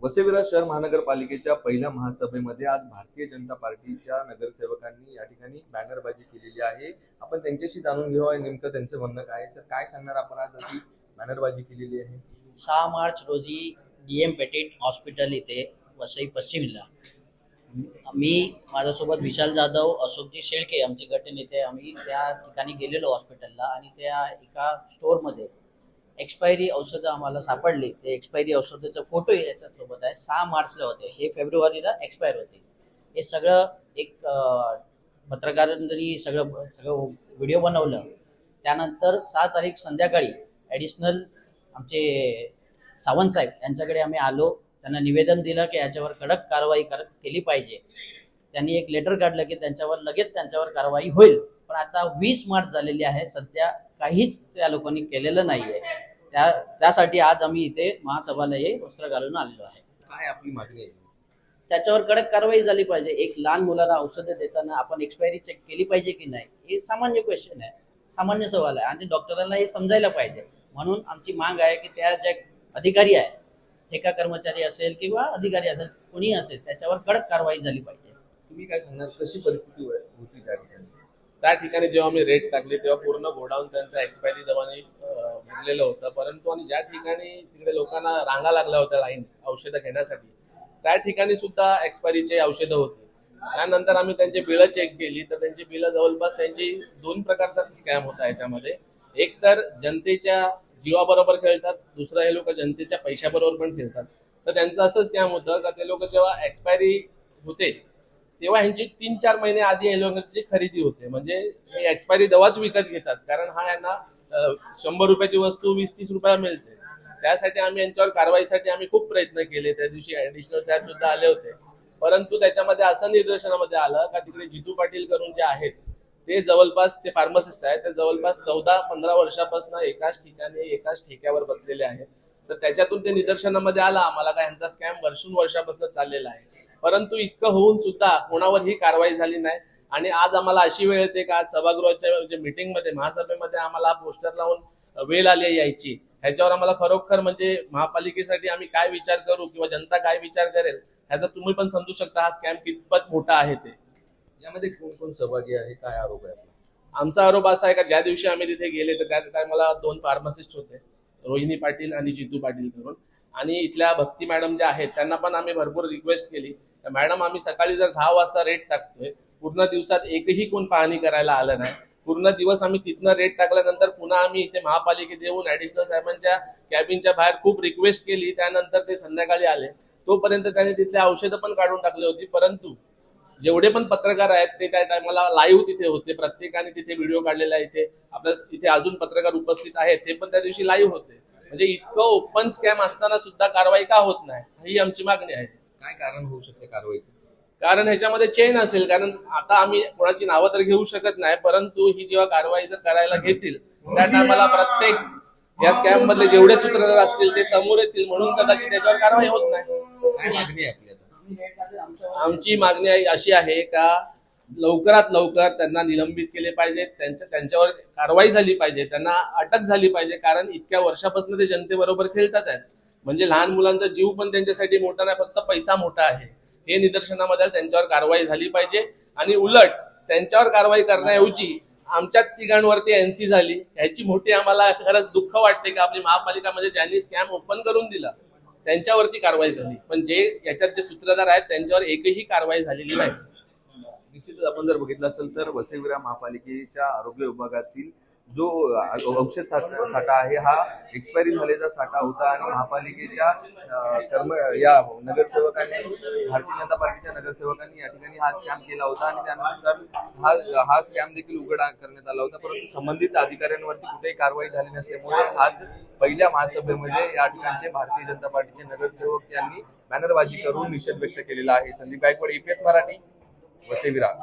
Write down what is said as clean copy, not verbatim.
वसई-विरार शहर महानगरपालिकेच्या पहिल्या महासभेमध्ये आज भारतीय जनता पार्टीच्या नगरसेवकांनी या ठिकाणी बॅनरबाजी केलेली आहे। आपण त्यांच्याशी जाणून घेऊया नेमकं त्यांचं म्हणणं काय आहे। सर, काय सांगणार आपण आज अशी बॅनरबाजी केलेली आहे? 6 मार्च रोजी डीएम पेटेट हॉस्पिटल इथे वसई पश्चिमला मी माझ्यासोबत विशाल जाधव, अशोकजी शेळके आमचे गटनेते आम्ही त्या ठिकाणी गेलेलो हॉस्पिटलला आणि त्या एका स्टोअरमध्ये एक्सपायरी औषधं आम्हाला सापडली। ते एक्सपायरी औषधाचा फोटो याच्यासोबत आहे। 6 मार्चला होते, हे फेब्रुवारीला एक्सपायर होते। हे सगळं एक पत्रकारांनी सगळं व्हिडिओ बनवलं। त्यानंतर 6 तारीख संध्याकाळी ॲडिशनल आमचे सावंत साहेब यांच्याकडे आम्ही आलो, त्यांना निवेदन दिलं की याच्यावर कडक कारवाई केली पाहिजे। त्यांनी एक लेटर काढलं की लगेच त्यांच्यावर कारवाई होईल। पण आता 20 मार्च झालेली आहे, सध्या काहीच त्या लोकांनी केलेलं नाहीये। त्यासाठी आज आम्ही इथे महासभालये वस्त्र घालून आलेलो आहे। काय आपली मागणी आहे? त्याच्यावर कडक कारवाई झाली पाहिजे। एक लहान मुलाला औषधं देताना आपण एक्सपायरी चेक केली पाहिजे की नाही, हे सामान्य क्वेश्चन आहे, सामान्य सवाल आहे आणि डॉक्टरांना हे समजायला पाहिजे। म्हणून आमची माग आहे की त्या ज्या अधिकारी आहेत, ठेका कर्मचारी असेल किंवा अधिकारी असेल, कोणी असेल, त्याच्यावर कडक कारवाई झाली पाहिजे। तुम्ही काय सांगणार, कशी परिस्थिती होती त्या ठिकाणी? त्या ठिकाणी जेव्हा मी रेट टाकली तेव्हा पूर्ण गोडाऊन त्यांचं एक्सपायरी दवाने भरलेलं होतं, परंतु आणि ज्या ठिकाणी तिकडे लोकांना रांगा लागल्या होत्या लाईन औषधं घेण्यासाठी, त्या ठिकाणी सुद्धा एक्सपायरीचे औषधं होती। त्यानंतर आम्ही त्यांची बिलं चेक केली तर त्यांची बिलं जवळपास त्यांची 2 प्रकारचा स्कॅम होता याच्यामध्ये। एक तर जनतेच्या जीवाबरोबर खेळतात, दुसरं हे लोक जनतेच्या पैशाबरोबर पण खेळतात। तर त्यांचं असं स्कॅम होतं का ते लोक जेव्हा एक्सपायरी होते तेव्हा ह्यांची 3-4 महिने आधी हे लोकांची खरेदी होते, म्हणजे हे एक्सपायरी दवाच विकत घेतात, कारण हा यांना 100 रुपयाची वस्तू 20-30 रुपयाला मिळते। त्यासाठी आम्ही यांच्यावर कारवाईसाठी आम्ही खूप प्रयत्न केले। त्या दिवशी ॲडिशनल साहेब सुद्धा आले होते, परंतु त्याच्यामध्ये असं निदर्शनामध्ये आलं का तिकडे जितू पाटील करून जे आहेत ते जवळपास ते फार्मासिस्ट आहेत, ते जवळपास 14-15 वर्षापासून एकाच ठिकाणी एकाच ठेक्यावर बसलेले आहेत। तर त्याच्यातून ते निदर्शनामध्ये आलं आम्हाला का यांचा स्कॅम वर्षापासून चाललेला आहे, परंतु इतकं होऊन सुद्धा कोणावरही कारवाई झाली नाही। आणि आज आम्हाला अशी वेळ येते का आज सभागृहाच्या मीटिंगमध्ये महासभेमध्ये आम्हाला पोस्टर लावून वेळ आली यायची। ह्याच्यावर आम्हाला खरोखर म्हणजे महापालिकेसाठी आम्ही काय विचार करू किंवा जनता काय विचार करेल ह्याचा तुम्ही पण समजू शकता हा स्कॅम कितपत मोठा आहे ते। यामध्ये कोण कोण सहभागी आहे, काय आरोप आहे? आमचा आरोप असा आहे का ज्या दिवशी आम्ही तिथे गेले तर त्या टायमाला 2 फार्मासिस्ट होते, रोहिणी पाटील आणि जितू पाटील करून, आणि इथल्या भक्ती मॅडम ज्या आहेत त्यांना पण आम्ही भरपूर रिक्वेस्ट केली। मॅडम, आम्ही सकाळी जर 10 वाजता रेट टाकतोय, पूर्ण दिवसात एकही कोण पाहणी करायला आलं नाही। पूर्ण दिवस आम्ही तिथनं रेट टाकल्यानंतर पुन्हा आम्ही इथे महापालिकेत येऊन ॲडिशनल साहेबांच्या कॅबिनच्या बाहेर खूप रिक्वेस्ट केली, त्यानंतर ते संध्याकाळी आले। तोपर्यंत त्यांनी तिथले औषधं पण काढून टाकली होती, परंतु जेवढे पण पत्रकार आहेत ते त्या टायमाला लाईव्ह तिथे होते, प्रत्येकाने तिथे व्हिडिओ काढलेला आहे। इथे आपल्या इथे अजून पत्रकार उपस्थित आहेत, ते पण त्या दिवशी लाईव्ह होते। म्हणजे इतकं ओपन स्कॅम असताना सुद्धा कारवाई का होत नाही, ही आमची मागणी आहे। काय कारण होऊ शकते कारवाईचं? कारण ह्याच्यामध्ये चेन असेल, कारण आता आम्ही कोणाची नावं तर घेऊ शकत नाही, परंतु ही जेव्हा कारवाई जर करायला घेतील त्या टायमाला प्रत्येक या स्कॅम मधले जेवढे सूत्रधार असतील ते समोर येतील, म्हणून कदाचित त्याच्यावर कारवाई होत नाही। काय मागणी आहे आपली आता? आमची मागणी अशी आहे का लवकरात लवकर त्यांना निलंबित केले पाहिजे, त्यांच्यावर कारवाई झाली पाहिजे, त्यांना अटक झाली पाहिजे, कारण इतक्या वर्षापासून ते जनतेबरोबर खेळतात आहेत। म्हणजे लहान मुलांचा जीव पण त्यांच्यासाठी मोठा नाही, फक्त पैसा मोठा आहे, हे निदर्शनामध्ये त्यांच्यावर कारवाई झाली पाहिजे। आणि उलट त्यांच्यावर कारवाई करण्याऐवजी आमच्या तिघांवरती एनसी झाली, ह्याची मोठी आम्हाला खरंच दुःख वाटते की आपली महापालिका म्हणजे ज्यांनी स्कॅम ओपन करून दिला त्यांच्यावरती कारवाई झाली, पण जे याच्यात जे सूत्रधार आहेत त्यांच्यावर एकही कारवाई झालेली नाही। निश्चितच आपण जर बघितलं असेल तर वसई-विरार महापालिकेच्या आरोग्य विभागातील जो औषध साठा आहे हा एक्सपायरी झालेला साठा होता आणि महापालिकेच्या या नगरसेवकांनी, भारतीय जनता पार्टीच्या नगरसेवकांनी या ठिकाणी हा स्कॅम केला होता आणि त्यानंतर हा स्कॅम देखील उघड करण्यात आला होता, परंतु संबंधित अधिकाऱ्यांवरती कुठेही कारवाई झाली नसल्यामुळे आज पहिल्या महासभेमध्ये या ठिकाणचे भारतीय जनता पार्टीचे नगरसेवक यांनी बॅनरबाजी करून निषेध व्यक्त केलेला आहे। संदीप गायकवाड, EPS मराठी, वसई-विरार।